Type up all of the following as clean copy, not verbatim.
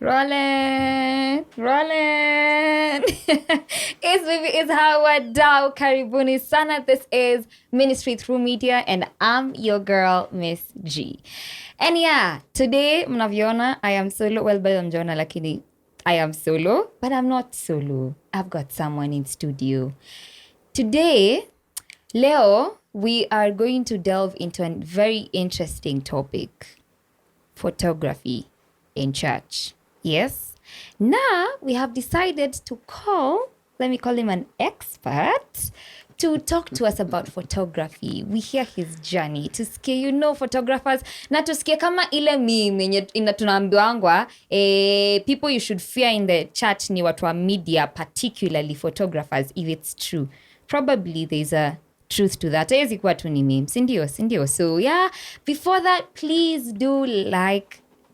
Rolling. It's Howard Dow. Karibuni sana. This is Ministry Through Media, and I'm your girl, Miss G. And yeah, today, mnavyoona, I am solo. Well, but I'm Jonah, lakini I am solo, but I'm not solo. I've got someone in studio. Today, Leo, we are going to delve into a very interesting topic. Photography in church. Yes. Now we have decided to let me call him an expert to talk to us about photography. We hear his journey. Tusikie, photographers. Na tusikie kama ile meme tunaambiwangwa, people you should fear in the church ni watu wa media, particularly photographers, if it's true. Probably there's a truth to that. Haiwezi kuwa tu ni meme. Sindio. So yeah, before that, please do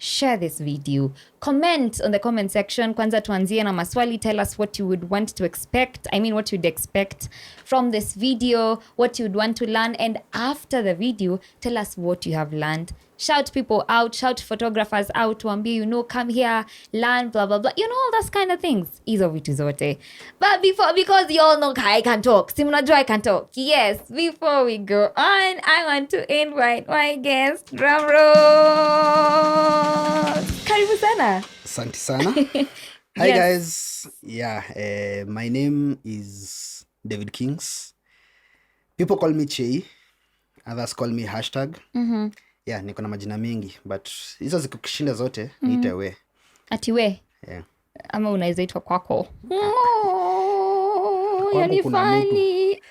share this video, comment on the comment section. Kwanza tuanzie na maswali. Tell us what you would want to expect. What you'd expect from this video, what you'd want to learn. And after the video, tell us what you have learned. Shout people out, shout photographers out, tuambie, come here, learn, blah, blah, blah. All those kind of things. Hizo vitu zote. But because you all know I can talk. Si mnajua I can talk. Yes, before we go on, I want to invite my guest, drum roll. Karibu sana. Asante sana. Hi guys. Yeah, my name is David Kings. People call me Chei. Others call me hashtag. Yeah, niko na majina mengi, but hizo zikushinda zote niite we. Ati we? Yeah. Ama unaweza itwa kwako. Yani funny.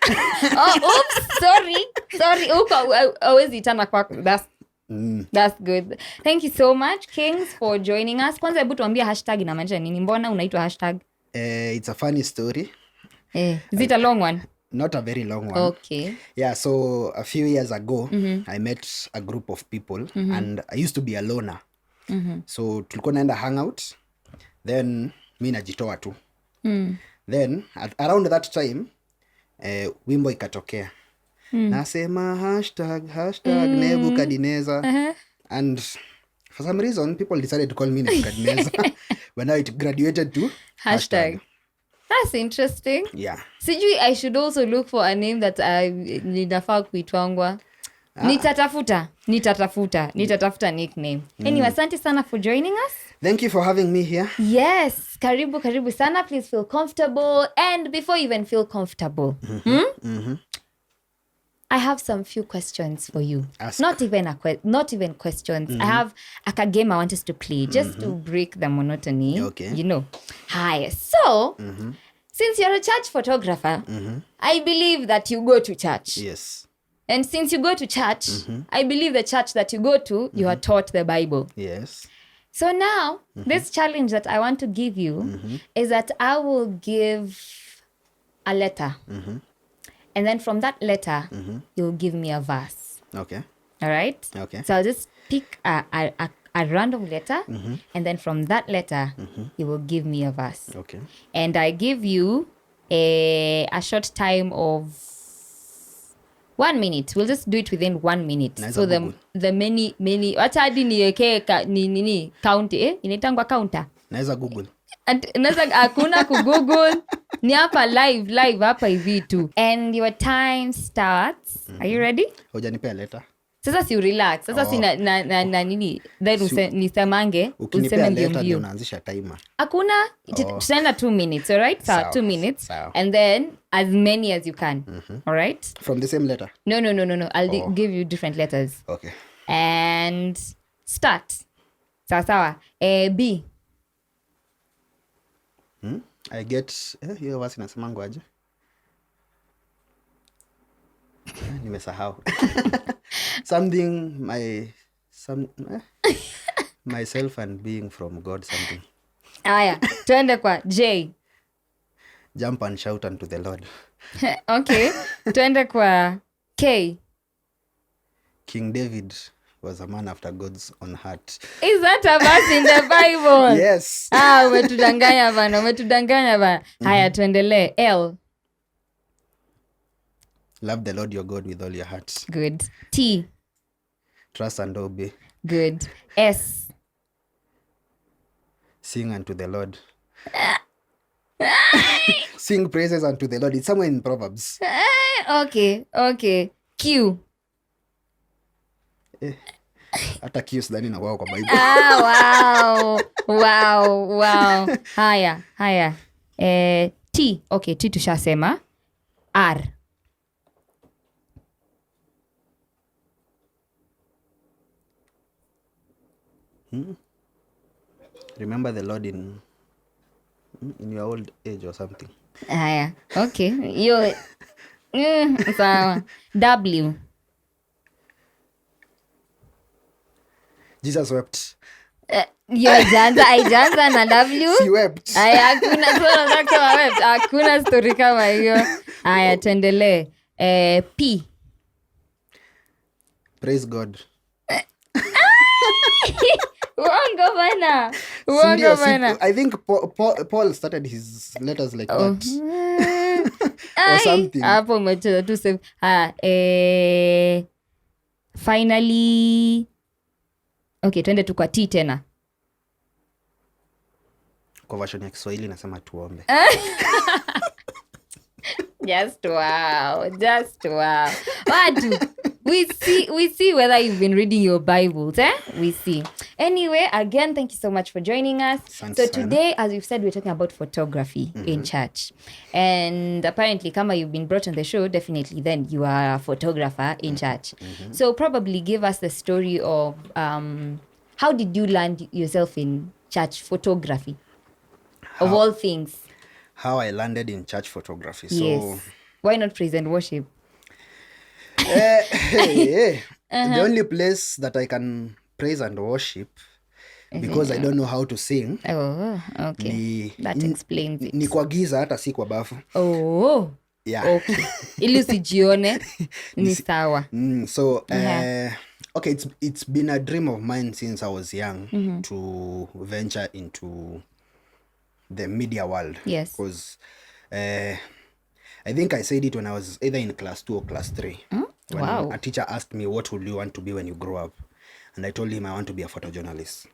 Oops, sorry. Uko always itana kwako. That's good. Thank you so much, Kings, for joining us. Kwanza hebu tuambie hashtag inamaanisha nini? Mbona unaitwa hashtag? It's a funny story. Is it a long one? Not a very long one. Okay. Yeah, so a few years ago, I met a group of people and I used to be a loner. So tulikuwa naenda hangout, then mi najitoa tu. Then around that time, wimbo ikatokea. Nasema hashtag Nebukadnezar. And for some reason, people decided to call me Nebukadnezar. But now it graduated to hashtag. That's interesting. Yeah. Sijui, I should also look for a name that ninafaa kuitwangwa. Nitatafuta nickname. Anyway, asante sana for joining us. Thank you for having me here. Yes, karibu sana. Please feel comfortable. And before you even feel comfortable, I have some few questions for you. Ask. Not even questions. I have a game I want us to play just to break the monotony. Okay. Hi. So, since you're a church photographer, I believe that you go to church. Yes. And since you go to church, I believe the church that you go to, you are taught the Bible. Yes. So now, this challenge that I want to give you is that I will give a letter. And then from that letter, you'll give me a verse. Okay. All right? Okay. So I'll just pick a random letter. And then from that letter, you will give me a verse. Okay. And I give you a short time of 1 minute. We'll just do it within 1 minute. Nice. So the many hata hadi niweke nini count inaitangwa counter. Naweza Google. Hakuna kugoogle. Ni hapa live hapa hivi tu. And your time starts. Are you ready? Hujanipea letter. Sasa si relax. Sasa si na nini. Then nisemange. Ukinipea letter ndio unaanzisha timer. Hakuna. Tutaenda 2 minutes, all right? So 2 minutes. Sawa. And then as many as you can. All right? From the same letter? No. I'll give you different letters. Okay. And start. Sawa. B. I get hiyo wasi nasemangu aje? Nimesahau. Myself and being from God something. Aya, tuende kwa J. Jump and shout unto the Lord. Okay. Tuende kwa K. King David was a man after God's own heart. Is that a verse in the Bible? Yes. Umetudanganya bana. Haya, tuendelee. L. Love the Lord your God with all your heart. Good. T. Trust and obey. Good. S. Sing unto the Lord. Sing praises unto the Lord. It's somewhere in Proverbs. Okay. Q. Hata Q sidhani inakuwa kwa Bible. Wow. Haya. T. Okay, T tushasema. R. Remember the Lord in your old age or something. Haya. Okay. Yo. Sawa. W. Jesus wept. Yo, haijaanza na W. He wept. Haya, hakuna story kama hiyo. Haya, tuendelee. P. Praise God. Uongo bana. Sindio, I think Paul started his letters like that. Or something. Hapo umecheza tu save. Finally. Okay, tuende tu kwa T tena. Kwa version ya Kiswahili nasema tuombe. Just wow. Watu, we see whether you've been reading your Bibles, we see. Anyway, again, thank you so much for joining us. So today, as we've said, we're talking about photography in church. And apparently, kama you've been brought on the show, definitely then you are a photographer in church. So probably give us the story of how did you land yourself in church photography? Of all things. How I landed in church photography. So Yes. Why not praise and worship? The only place that I can praise and worship, because I don't know how to sing, Oh, okay. That explains it. ni kwa giza hata si kwa bafu. Oh, Yeah. okay. Ili usijione ni sawa. So okay, it's been a dream of mine since I was young to venture into the media world. Yes. Because I think I said it when I was either in class 2 or class 3. When Wow. a teacher asked me, what would you want to be when you grow up? And I told him I want to be a photojournalist.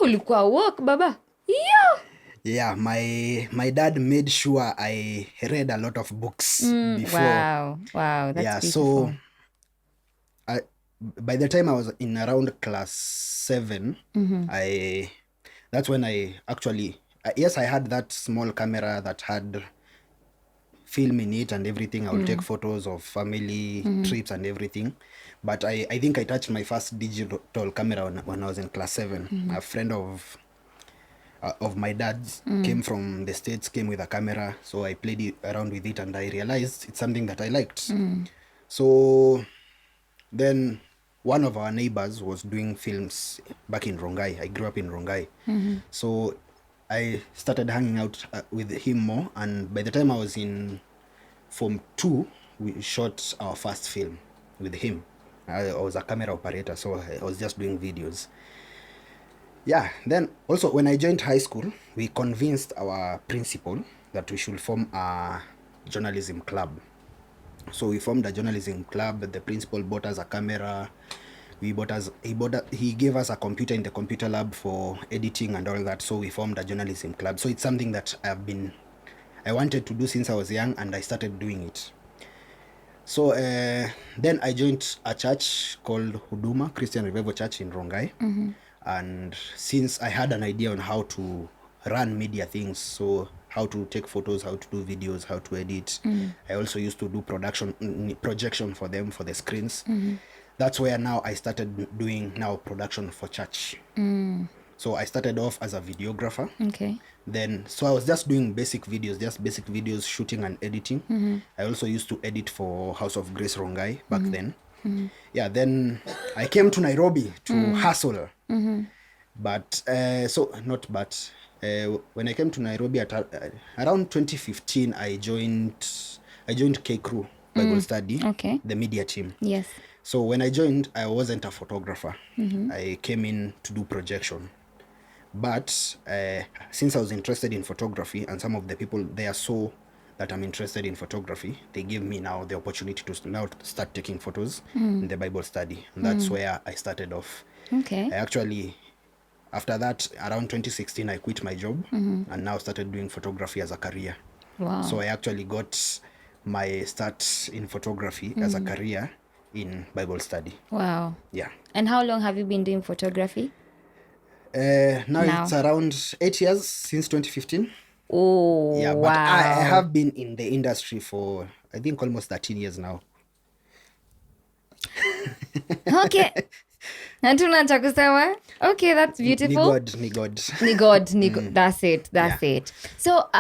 Ulikuwa work, baba. Yeah. Yeah, my dad made sure I read a lot of books before. Wow. That's Yeah, beautiful. so by the time I was in around class 7, that's when I actually, yes, I had that small camera that had film in it and everything. I would take photos of family trips and everything. But I think I touched my first digital camera when I was in class 7. A friend of my dad's came from the States, came with a camera. So I played around with it and I realized it's something that I liked. So then one of our neighbors was doing films back in Rongai. I grew up in Rongai. So I started hanging out with him more. And by the time I was in Form 2, we shot our first film with him. I was a camera operator, so I was just doing videos. Yeah, then also when I joined high school, we convinced our principal that we should form a journalism club. So we formed a journalism club. The principal bought us a camera. He gave us a computer in the computer lab for editing and all that. So we formed a journalism club. So it's something that I wanted to do since I was young, and I started doing it. So then I joined a church called Huduma Christian Revival Church in Rongai. And since I had an idea on how to run media things, so how to take photos, how to do videos, how to edit, I also used to do projection for them, for the screens. That's where now I started doing production for church. So I started off as a videographer. Okay. Then, so I was just doing basic videos, shooting and editing. I also used to edit for House of Grace Rongai back then. Yeah, then I came to Nairobi to hustle. But, when I came to Nairobi at around 2015, I joined K Crew Bible Study, Okay. the media team. Yes. So when I joined, I wasn't a photographer. I came in to do projection. But since I was interested in photography, and some of the people there saw that I'm interested in photography, they gave me now the opportunity to now start taking photos in the Bible study. And that's where I started off. Okay. I actually after that, around 2016, I quit my job and now started doing photography as a career. Wow. So I actually got my start in photography as a career in Bible study. Wow. Yeah. And how long have you been doing photography? Now Now. it's around 8 years since 2015. Oh, Yeah, but I wow. have been in the industry for, I think, almost 13 years now. Okay. Hatuna cha kusema. Okay, that's Ni beautiful. God, ni God. Ni God. That's it. That's Yeah. it. So,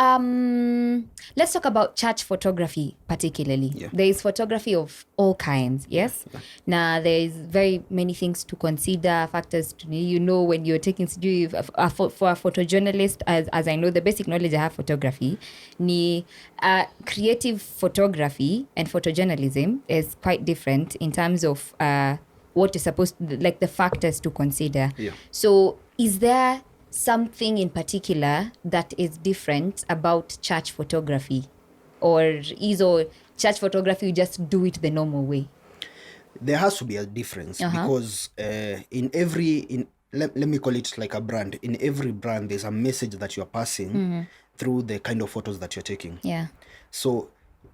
let's talk about church photography particularly. Yeah. There is photography of all kinds, yes? Now, there is very many things to consider, factors to, when you're taking, for a photojournalist, as I know, the basic knowledge I have photography, creative photography and photojournalism is quite different in terms of what you're supposed to, like the factors to consider. Yeah. So is there something in particular that is different about church photography? Or is all church photography, you just do it the normal way? There has to be a difference because let me call it like a brand. In every brand, there's a message that you're passing through the kind of photos that you're taking. Yeah. So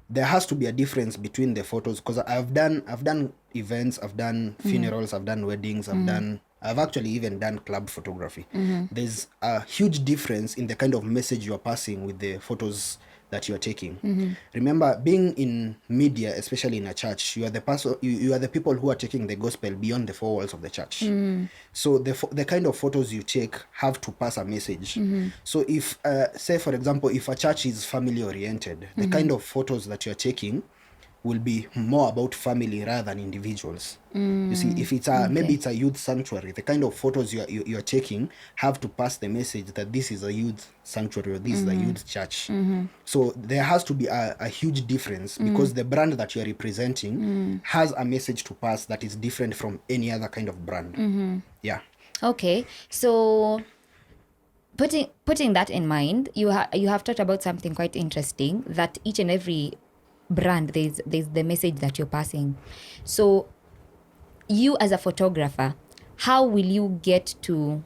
there has to be a difference between the photos, because I've done events, I've done funerals, I've done weddings, I've actually even done club photography. There's a huge difference in the kind of message you're passing with the photos that you're taking. Remember, being in media, especially in a church, you are the person, you are the people who are taking the gospel beyond the four walls of the church. So the kind of photos you take have to pass a message. So if say for example, if a church is family oriented, the kind of photos that you're taking will be more about family rather than individuals. You see, if it's maybe it's a youth sanctuary, the kind of photos you're taking have to pass the message that this is a youth sanctuary or this is a youth church. So there has to be a huge difference because the brand that you're representing has a message to pass that is different from any other kind of brand. Yeah. Okay, so putting that in mind, you have talked about something quite interesting, that each and every brand, there's the message that you're passing. So you as a photographer, how will you get to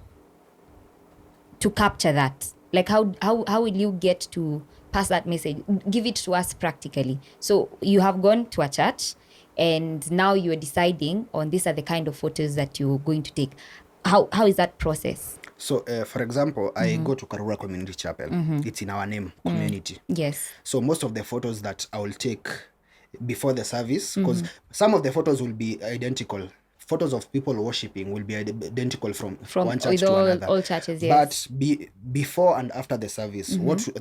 capture that? Like how will you get to pass that message? Give it to us practically. So you have gone to a church and now you are deciding on these are the kind of photos that you're going to take. How is that process? So, for example, I go to Karura Community Chapel. It's in our name, community. Yes. So most of the photos that I will take before the service, because some of the photos will be identical. Photos of people worshiping will be identical from one church to another. All churches, yes. But before and after the service,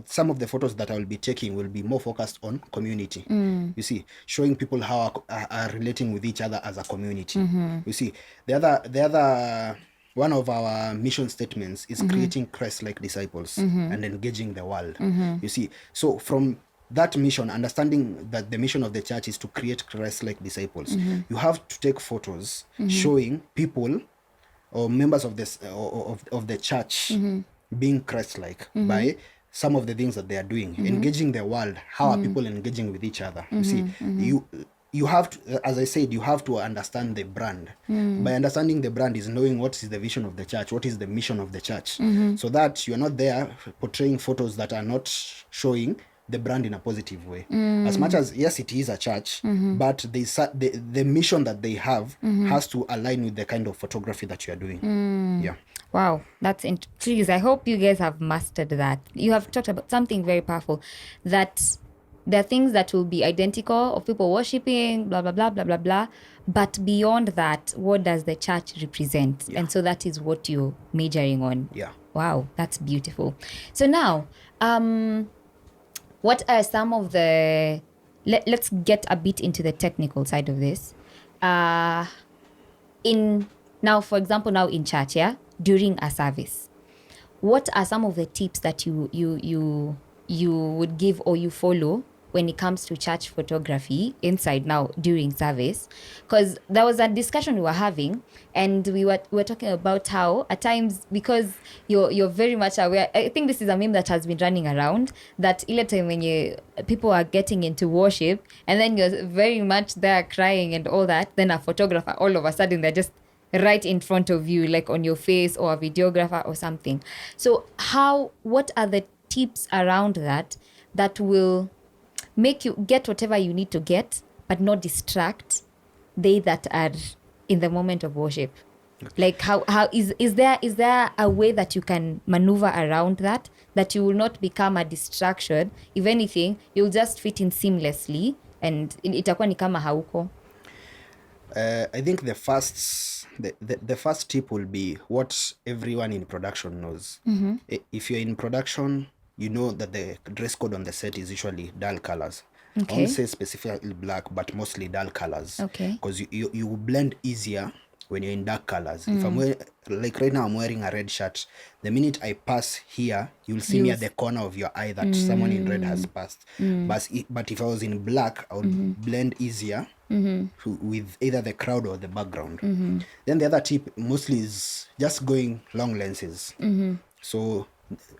some of the photos that I will be taking will be more focused on community. You see, showing people how are relating with each other as a community. You see, the other one of our mission statements is creating Christ-like disciples and engaging the world. You see, so from that mission, understanding that the mission of the church is to create Christ-like disciples, you have to take photos showing people or members of this of the church being Christ-like by some of the things that they are doing, engaging the world. How are people engaging with each other? You see, you have to, as I said, you have to understand the brand. By understanding the brand is knowing what is the vision of the church, what is the mission of the church, so that you're not there portraying photos that are not showing the brand in a positive way. As much as, yes, it is a church, but the mission that they have has to align with the kind of photography that you are doing. Yeah. Wow, that's please, I hope you guys have mastered that. You have talked about something very powerful, that there are things that will be identical of people worshiping, blah, blah, blah, blah, blah, blah. But beyond that, what does the church represent? And so that is what you're majoring on. Yeah. Wow, that's beautiful. So now, what are some of the... Let's get a bit into the technical side of this. Now, for example, now in church, yeah, during a service, what are some of the tips that you would give or you follow when it comes to church photography inside now during service? Because there was a discussion we were having, and we were talking about how at times, because you're very much aware, I think this is a meme that has been running around, that ile time when people are getting into worship and then you're very much there crying and all that, then a photographer all of a sudden they're just right in front of you, like on your face or a videographer or something. So what are the tips around that will make you get whatever you need to get, but not distract they that are in the moment of worship? Like how is there a way that you can maneuver around that you will not become a distraction? If anything, you'll just fit in seamlessly and itakuwa ni kama hauko. I think the first tip will be what everyone in production knows. If you're in production, you know that the dress code on the set is usually dull colors. Okay. I won't say specifically black, but mostly dull colors. Okay. Because you blend easier when you're in dark colors. If I'm wearing, like right now I'm wearing a red shirt, the minute I pass here, you'll see me at the corner of your eye that someone in red has passed. But if I was in black, I would blend easier with either the crowd or the background. Then the other tip mostly is just going long lenses. So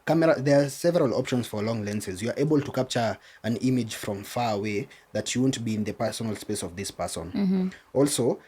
camera, there are several options for long lenses. You are able to capture an image from far away that you won't be in the personal space of this person. Also,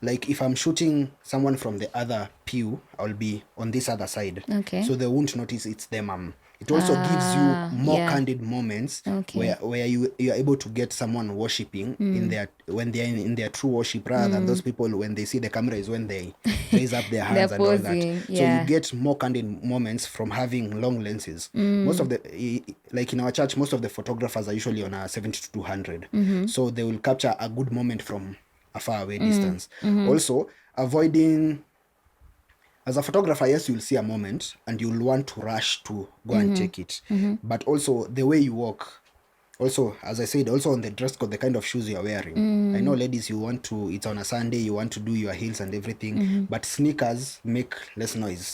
like if I'm shooting someone from the other pew, I'll be on this other side. Okay. So they won't notice it's them. It also gives you more candid moments where you are able to get someone worshiping in their when they're in their true worship, rather than those people when they see the camera is when they raise up their hands and all that. So you get more candid moments from having long lenses. Most of the, like in our church, most of the photographers are usually on a 70 to 200. So they will capture a good moment from a far away distance. Also, avoiding, as a photographer, yes, you'll see a moment and you'll want to rush to go and take it. But also the way you walk, also, as I said, also on the dress code, the kind of shoes you're wearing. I know ladies, you want to, it's on a Sunday, you want to do your heels and everything, but sneakers make less noise.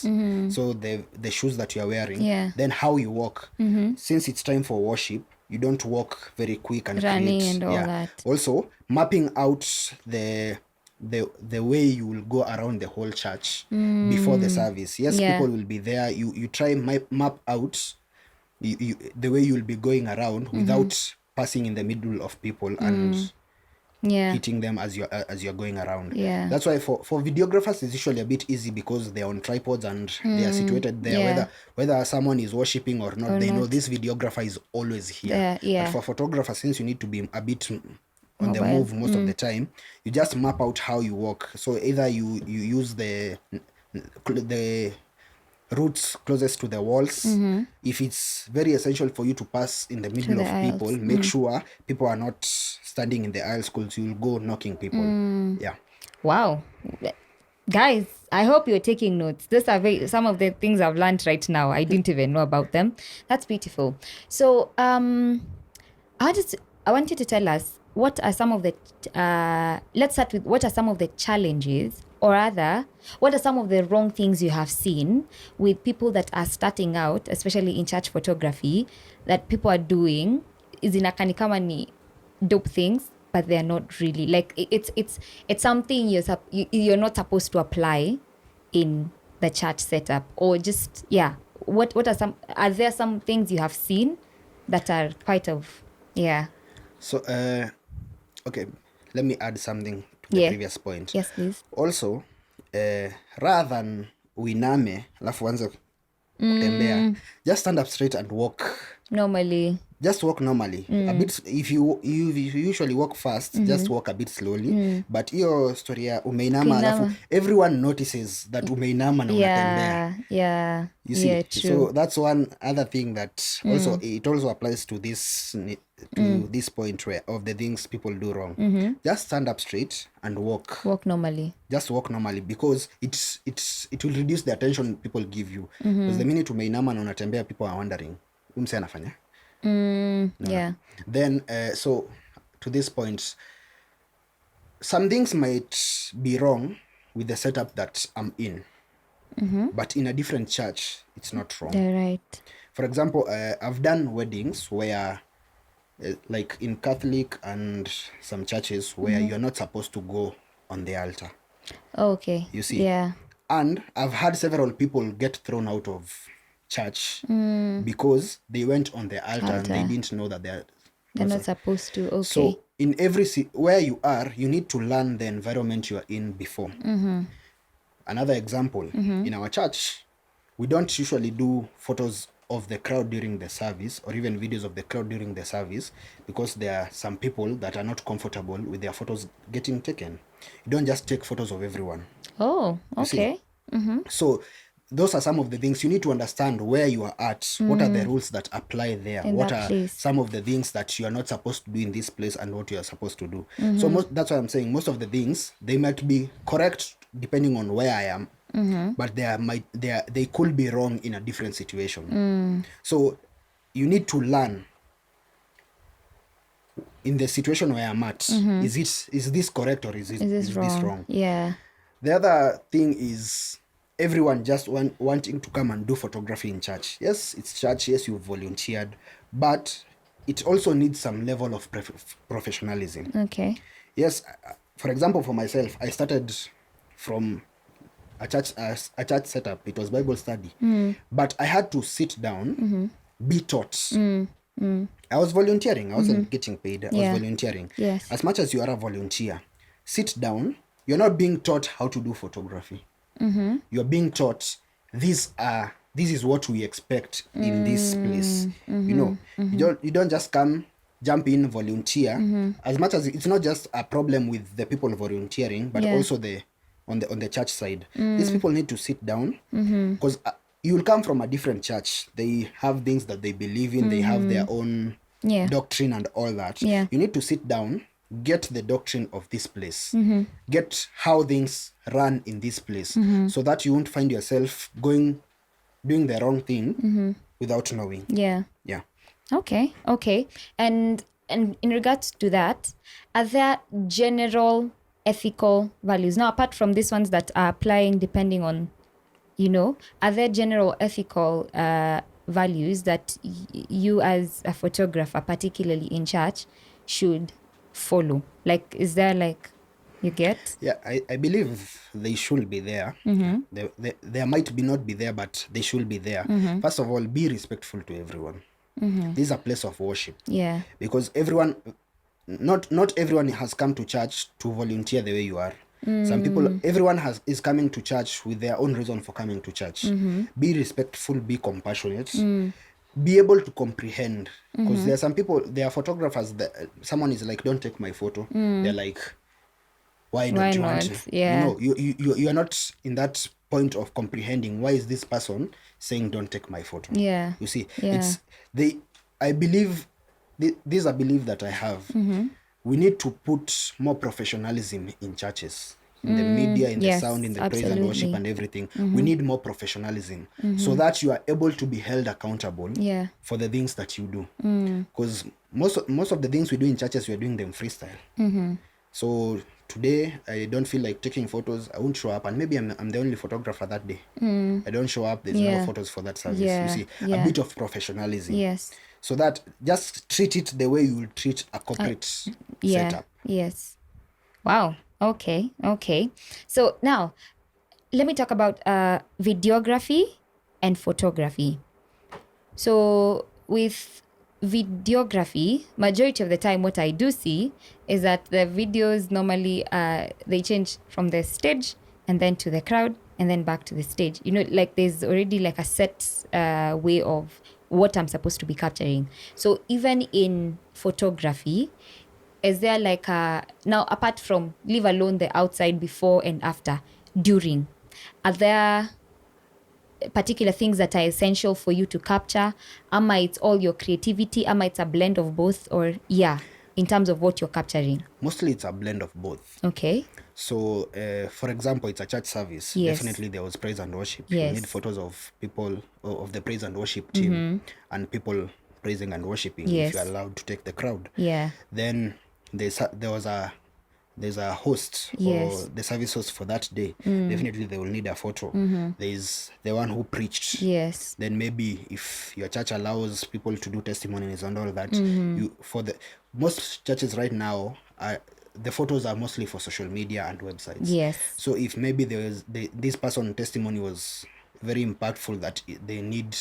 So the shoes that you're wearing, then how you walk, since it's time for worship, you don't walk very quick and running create, and all that. Also, mapping out the way you will go around the whole church before the service. Yes, people will be there. You try map out the way you'll be going around without passing in the middle of people and hitting them as you're going around. That's why for videographers it's usually a bit easy because they're on tripods and they are situated there. Whether someone is worshiping or not, they know this videographer is always here. But for photographers, since you need to be a bit on the move most of the time, you just map out how you walk. So either you use the routes closest to the walls. If it's very essential for you to pass in the middle of people, make sure people are not standing in the aisles because you'll go knocking people. Wow. Guys, I hope you're taking notes. These are some of the things I've learned right now. I didn't even know about them. That's beautiful. So I want you to tell us, what are some of the let's start with, what are some of the challenges, or rather, what are some of the wrong things you have seen with people that are starting out, especially in church photography, that people are doing zinakani kama ni dope things, but they're not really, like it's something you're not supposed to apply in the church setup, or just what are there some things you have seen that are part of So okay, let me add something to the previous point. Yes, please. Also, rather than uiname alafu anze kutembea, just stand up straight and walk normally. Just walk normally. A bit, if you usually walk fast, just walk a bit slowly. But hiyo story ya umeinama alafu everyone notices that umeinama na unatembea. You see, so that's one other thing that also it also applies to this this point where of the things people do wrong. Just stand up straight and walk. Walk normally. Just walk normally, because it will reduce the attention people give you. Because the minute umeinama na unatembea, people are wondering, umse anafanya. Then so to this point, some things might be wrong with the setup that I'm in, but in a different church it's not wrong. Right. For example, I've done weddings where like in Catholic and some churches where you're not supposed to go on the altar. Okay. You see. And I've had several people get thrown out of church because they went on the altar and they didn't know that They're not supposed to. Okay. So in every where you are, you need to learn the environment you are in before. Another example, in our church, we don't usually do photos of the crowd during the service or even videos of the crowd during the service because there are some people that are not comfortable with their photos getting taken. You don't just take photos of everyone. Oh, see? okay. So those are some of the things you need to understand where you are at. What are the rules that apply there? In What that are place. some of the things that you are not supposed to do in this place and what you are supposed to do? So that's why I'm saying most of the things, they might be correct depending on where I am, but they could be wrong in a different situation. So you need to learn in the situation where I'm at, is this correct or is this wrong? Yeah. The other thing is everyone just wanting to come and do photography in church. Yes, it's church. Yes, you volunteered, but it also needs some level of professionalism. Okay. Yes, for example, for myself, I started from a church setup. It was Bible study, but I had to sit down, be taught. I was volunteering. I wasn't getting paid. I was volunteering. Yes. As much as you are a volunteer, sit down. You're not being taught how to do photography. You're being taught this is what we expect in this place. You know, you don't just jump in, volunteer. As much as it's not just a problem with the people volunteering, but also on the church side. These people need to sit down because you will come from a different church. They have things that they believe in. They have their own doctrine and all that. Yeah. You need to sit down, get the doctrine of this place, get how things run in this place, so that you won't find yourself doing the wrong thing without knowing. Yeah. Yeah. Okay. And in regards to that, are there general ethical values? Now, apart from these ones that are applying depending on, are there general ethical values that you as a photographer, particularly in church, should follow? Like, is there you get? Yeah, I believe they should be there. There might not be there, but they should be there. First of all, be respectful to everyone. This is a place of worship. Yeah. Because not everyone has come to church to volunteer the way you are. Everyone is coming to church with their own reason for coming to church. Be respectful, be compassionate, be able to comprehend. Because there are photographers that someone is like, don't take my photo. They're like, why don't you want to? Yeah. You are not in that point of comprehending why is this person saying don't take my photo. Yeah. You see, Yeah. I believe, this is a belief that I have. We need to put more professionalism in churches, in the media, in the sound, in the praise and worship and everything. We need more professionalism so that you are able to be held accountable for the things that you do. Because most of the things we do in churches, we are doing them freestyle. So today, I don't feel like taking photos. I won't show up, and maybe I'm the only photographer that day. I don't show up. There's no photos for that service. You see, a bit of professionalism. Yes. So that just treat it the way you would treat a corporate setup. Yes. Wow. Okay. So now, let me talk about videography and photography. So with videography, majority of the time what I do see is that the videos normally they change from the stage and then to the crowd and then back to the stage. There's already a set way of what I'm supposed to be capturing. So even in photography, is there now apart from leave alone the outside before and after, during, are there particular things that are essential for you to capture? Ama it's all your creativity? Ama it's a blend of both? Or in terms of what you're capturing? Mostly it's a blend of both. Okay. So, for example, it's a church service. Yes. Definitely there was praise and worship. Yes. You need photos of people, of the praise and worship team, and people praising and worshiping, Yes. if you're allowed to take the crowd. Yeah. Then there's a host, Yes. or the service host for that day. Definitely they will need a photo. There's the one who preached. Yes. Then maybe if your church allows people to do testimonies and all that, most churches right now the photos are mostly for social media and websites. Yes. So if maybe this person testimony was very impactful that they need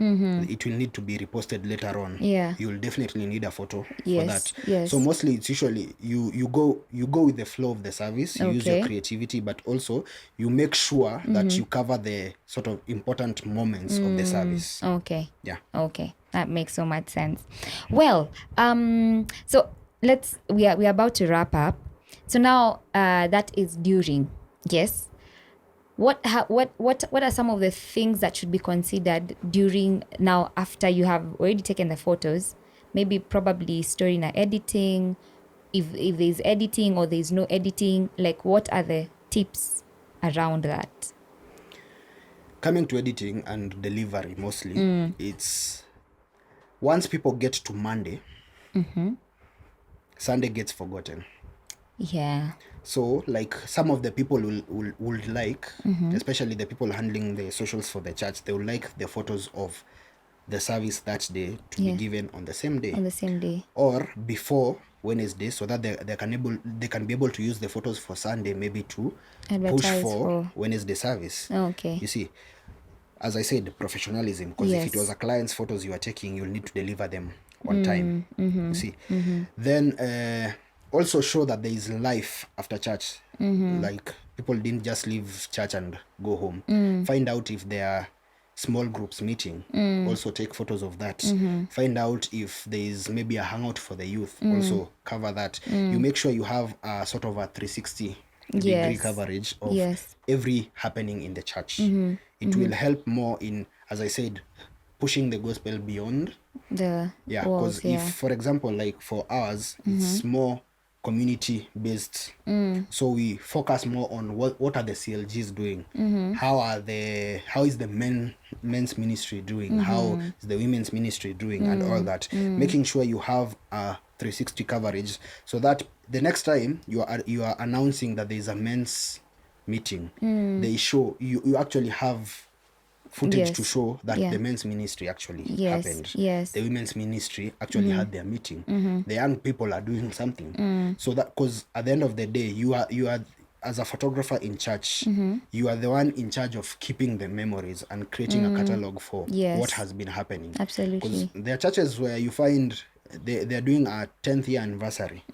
it will need to be reposted later on. Yeah. You'll definitely need a photo Yes, for that. yes. So mostly it's usually you go with the flow of the service. You use your Okay. creativity, but also you make sure that you cover the sort of important moments of the service. Okay. Yeah. Okay. That makes so much sense. Well, so we are about to wrap up. So now that is during. Yes. What are some of the things that should be considered during, now after you have already taken the photos? Maybe probably story na editing, if there's editing or there's no editing, like what are the tips around that? Coming to editing and delivery, mostly it's once people get to Monday, Sunday gets forgotten. Yeah. So like some of the people would like, especially the people handling the socials for the church, they would like the photos of the service that day to be given on the same day, On the same day. or before Wednesday, so that they can be able to use the photos for Sunday, maybe to push Advertise for for- Wednesday service. Okay. You see, as I said, professionalism, because if it Yes. was a client's photos you are taking, you'll need to deliver them on time. You see, then also show that there is life after church. Like people didn't just leave church and go home. Find out if there are small groups meeting. Also take photos of that. Find out if there is maybe a hangout for the youth. Also cover that. You make sure you have a sort of a 360 degree Yes. coverage of Yes. every happening in the church. It will help more in, as I said, pushing the gospel beyond. The Yeah, walls, because if, for example, like for ours, it's more community based. So we focus more on what are the CLGs doing, how is the men's ministry doing, how is the women's ministry doing, and all that. Making sure you have a 360 coverage, so that the next time you are announcing that there is a men's meeting, they show you actually have footage to Yes. show that Yeah. the men's ministry actually Yes, happened. yes. The women's ministry actually had their meeting. The young people are doing something. So that, because at the end of the day, you are as a photographer in church, you are the one in charge of keeping the memories and creating a catalog for Yes. what has been happening. Absolutely. Because there are churches where you find they're doing a 10th year anniversary,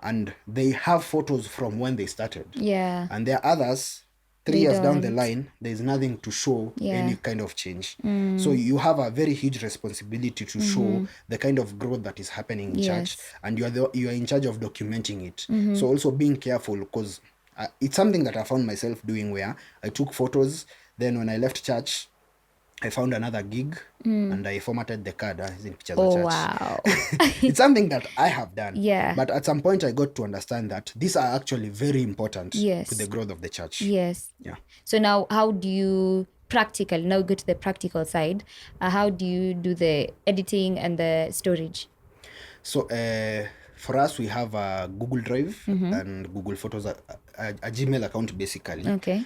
and they have photos from when they started. Yeah. And there are others, 3 They years down the don't. line, there's nothing to show Yeah. any kind of change. So you have a very huge responsibility to show the kind of growth that is happening in church, Yes. and you are in charge of documenting it. So also being careful, because it's something that I found myself doing, where I took photos, then when I left church, I found another gig and I formatted the card as in pictures of Oh, church. wow. It's something that I have done. Yeah. But at some point I got to understand that these are actually very important Yes. to the growth of the church. Yes. Yeah. So now, how do you now go to the practical side? How do you do the editing and the storage? So for us, we have a Google Drive and Google Photos, a Gmail account basically, Okay.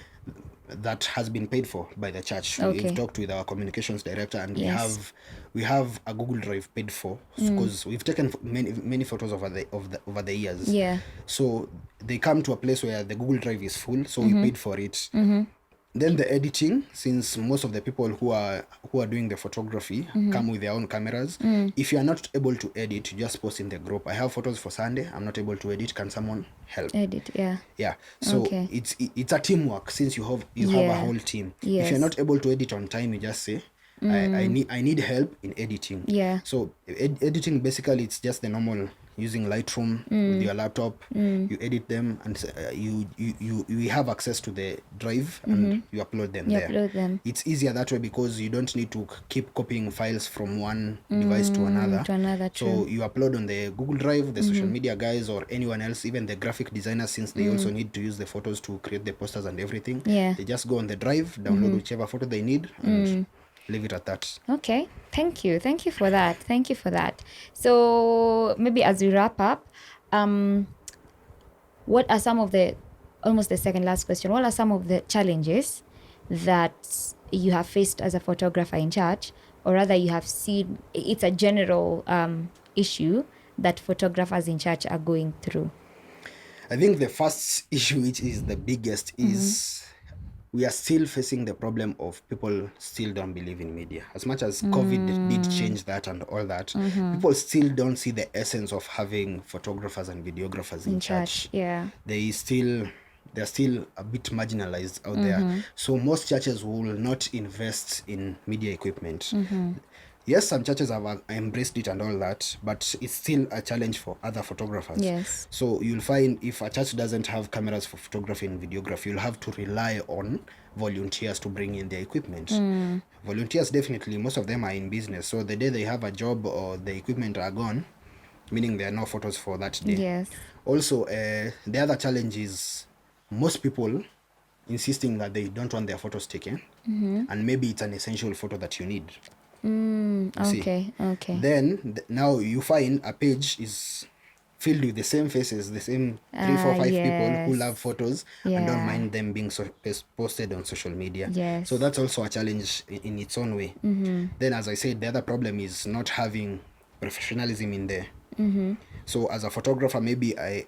that has been paid for by the church. Okay. We've talked with our communications director, and Yes. we have a Google Drive paid for, because we've taken many photos over the years. Yeah. So they come to a place where the Google Drive is full, so we paid for it. Then the editing, since most of the people who are doing the photography come with their own cameras. If you are not able to edit, you just post in the group. I have photos for Sunday, I'm not able to edit, can someone help? Edit. Yeah. Yeah. So Okay. it's a teamwork, since you have a Yeah. whole team. If Yes. you're not able to edit on time, you just say, I need help in editing. Yeah. So editing, basically, it's just the normal using Lightroom with your laptop. You edit them, and you have access to the drive, and you upload them You there. upload them. It's easier that way, because you don't need to keep copying files from one device to another. To another, So true. you upload on the Google Drive, the social media guys or anyone else, even the graphic designers, since they also need to use the photos to create the posters and everything. Yeah. They just go on the drive, download whichever photo they need, and leave it at that. Okay. Thank you. Thank you for that. Thank you for that. So maybe as we wrap up, what are some of the, almost the second last question, what are some of the challenges that you have faced as a photographer in church, or rather you have seen, it's a general issue that photographers in church are going through? I think the first issue, which is the biggest, is we are still facing the problem of people still don't believe in media. As much as COVID did change that and all that, people still don't see the essence of having photographers and videographers in church. Yeah. They're still a bit marginalized out there. So most churches will not invest in media equipment. Yes, some churches have embraced it and all that, but it's still a challenge for other photographers. Yes. So you'll find if a church doesn't have cameras for photography and videography, you'll have to rely on volunteers to bring in their equipment. Volunteers, definitely, most of them are in business. So the day they have a job or the equipment are gone, meaning there are no photos for that day. Yes. Also, the other challenge is most people insisting that they don't want their photos taken, and maybe it's an essential photo that you need. See? Okay. Then now you find a page is filled with the same faces, the same 3, 4, 5 people who love photos and don't mind them being posted on social media. Yes. So that's also a challenge in its own way. Then, as I said, the other problem is not having professionalism in there. So as a photographer, maybe I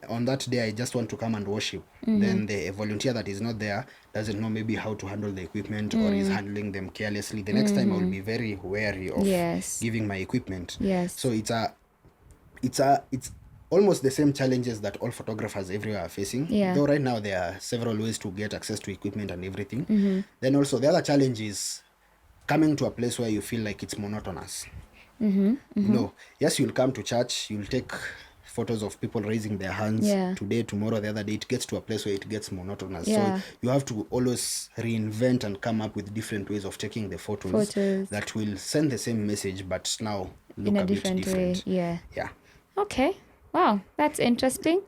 on that day I just want to come and worship. Then the volunteer that is not there doesn't know maybe how to handle the equipment or is handling them carelessly. The next time I will be very wary of giving my equipment. Yes. So it's almost the same challenges that all photographers everywhere are facing. Yeah. Though right now there are several ways to get access to equipment and everything. Then also the other challenge is coming to a place where you feel like it's monotonous. No, yes, you'll come to church, you'll take photos of people raising their hands today, tomorrow, the other day. It gets to a place where it gets monotonous. So you have to always reinvent and come up with different ways of taking the photos. That will send the same message, but now look in a bit different different. way. Yeah. Okay. Wow, that's interesting.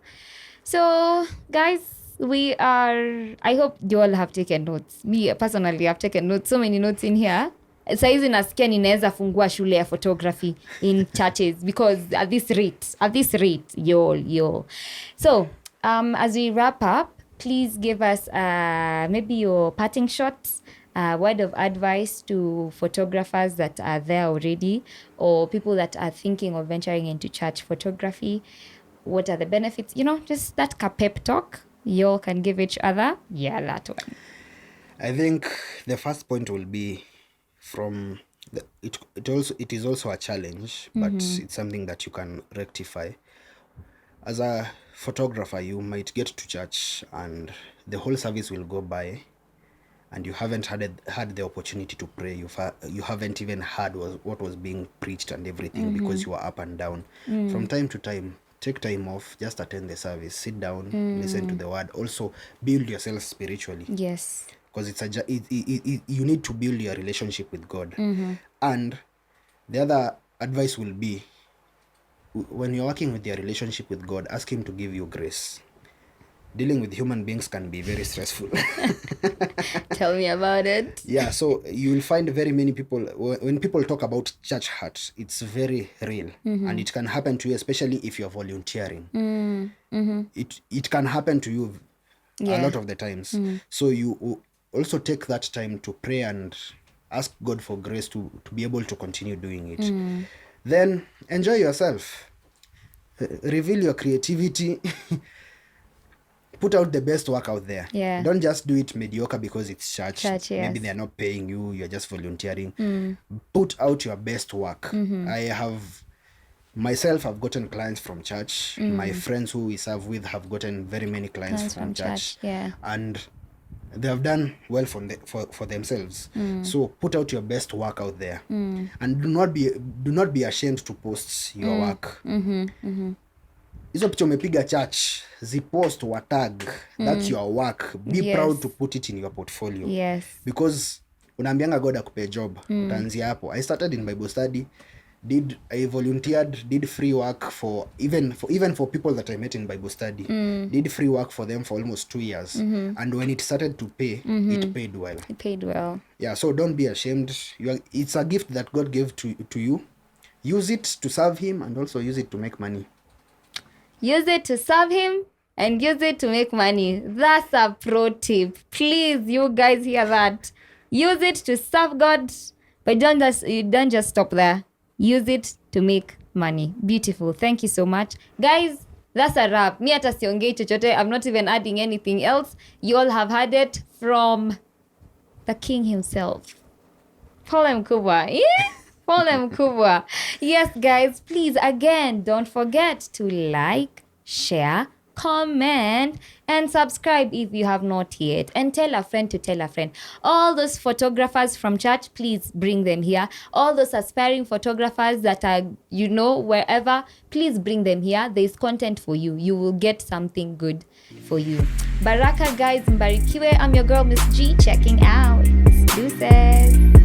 So, guys, I hope you all have taken notes. Me, personally, I've taken notes. So many notes in here. Saizi nasikia ninaweza fungua shule ya photography in churches because at this rate, yo. So, as we wrap up, please give us maybe your parting shots, word of advice to photographers that are there already or people that are thinking of venturing into church photography. What are the benefits? Just that pep talk you all can give each other. Yeah, that one. I think the first point will be it is also a challenge, but it's something that you can rectify. As a photographer, you might get to church and the whole service will go by and you haven't had the opportunity to pray. You haven't even heard what was being preached and everything because you are up and down. From time to time, take time off, just attend the service, sit down, listen to the word. Also, build yourself spiritually. Yes. Because you need to build your relationship with God. And the other advice will be, when you're working with your relationship with God, ask him to give you grace. Dealing with human beings can be very stressful. Tell me about it. Yeah, so you'll find very many people, when people talk about church hurt, it's very real. And it can happen to you, especially if you're volunteering. It can happen to you a lot of the times. So you also take that time to pray and ask God for grace to be able to continue doing it. Then enjoy yourself. Reveal your creativity. Put out the best work out there. Yeah. Don't just do it mediocre because it's church. Yes. Maybe they're not paying you, you're just volunteering. Put out your best work. I've gotten clients from church. My friends who we serve with have gotten very many clients from church. Yeah. And they have done well for themselves. So put out your best work out there. And do not be ashamed to post your work. Hizo picha umepiga church, zipost, watag. That's your work. Be proud to put it in your portfolio. Yes. Because unaambianga God akupe job. Utaanzia hapo. I started in Bible study. I volunteered, did free work for people that I met in Bible study. Did free work for them for almost 2 years. And when it started to pay, it paid well. It paid well. Yeah, so don't be ashamed. It's a gift that God gave to you. Use it to serve him and also use it to make money. Use it to serve him and use it to make money. That's a pro tip. Please, you guys hear that. Use it to serve God, but don't just stop there. Use it to make money. Beautiful. Thank you so much. Guys, That's a wrap. Mi hata siongei chochote. I'm not even adding anything else. You all have heard it from the king himself. Pole mkubwa. Yeah? Pole mkubwa. Yes, guys, please, again, don't forget to like, share, comment, and subscribe if you have not yet. And tell a friend to tell a friend. All those photographers from church, please bring them here. All those aspiring photographers that are, wherever, please bring them here. There's content for you. You will get something good for you. Baraka, guys, mbarikiwe. I'm your girl, Miss G, checking out. Deuces.